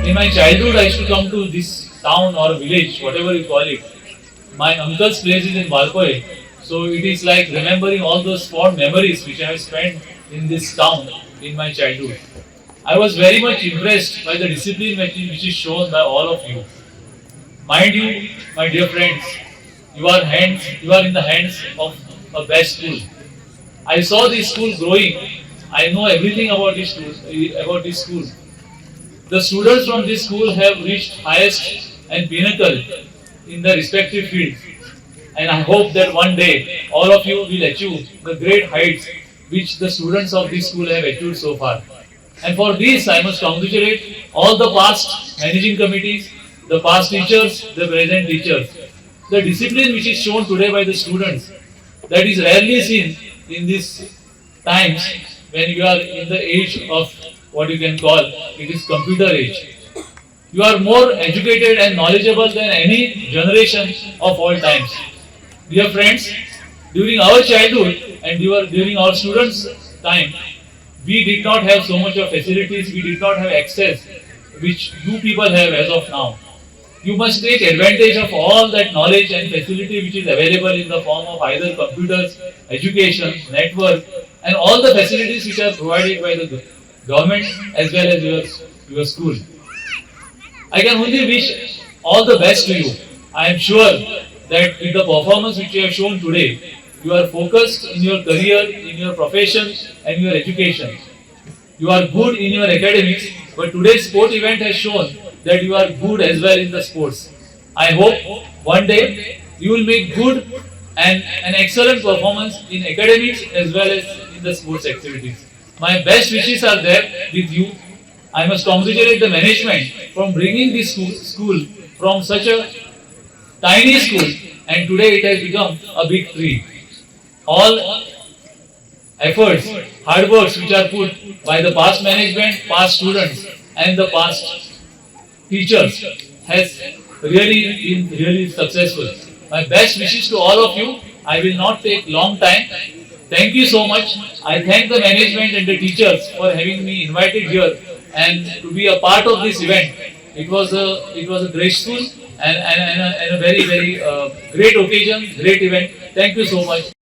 In my childhood, I used to come to this town or village, whatever you call it. My uncle's place is in Valpoi, so it is like remembering all those fond memories which I have spent in this town in my childhood. I was very much impressed by the discipline which is shown by all of you. Mind you, my dear friends, you are in the hands of a best school. I saw this school growing. I know everything about this school. The students from this school have reached highest and pinnacle in their respective fields. And I hope that one day all of you will achieve the great heights which the students of this school have achieved so far. And for this, I must congratulate all the past managing committees, the past teachers, the present teachers. The discipline which is shown today by the students, that is rarely seen in these times when you are in the age of what you can call it is computer age. You are more educated and knowledgeable than any generation of all times. Dear friends, during our childhood and during our students' time, we did not have so much of facilities, we did not have access which you people have as of now. You must take advantage of all that knowledge and facility which is available in the form of either computers, education, network, and all the facilities which are provided by the government as well as your school. I can only wish all the best to you. I am sure that with the performance which you have shown today, you are focused in your career, in your profession, and your education. You are good in your academics, but today's sport event has shown that you are good as well in the sports. I hope one day you will make good and an excellent performance in academics as well as in the sports activities. My best wishes are there with you. I must congratulate the management from bringing this school from such a tiny school, and today it has become a big tree. All efforts, hard works which are put by the past management, past students and the past teachers has really been really successful. My best wishes to all of you. I will not take long time. Thank you so much. I thank the management and the teachers for having me invited here and to be a part of this event. It was a graceful and a very great occasion, great event. Thank you so much.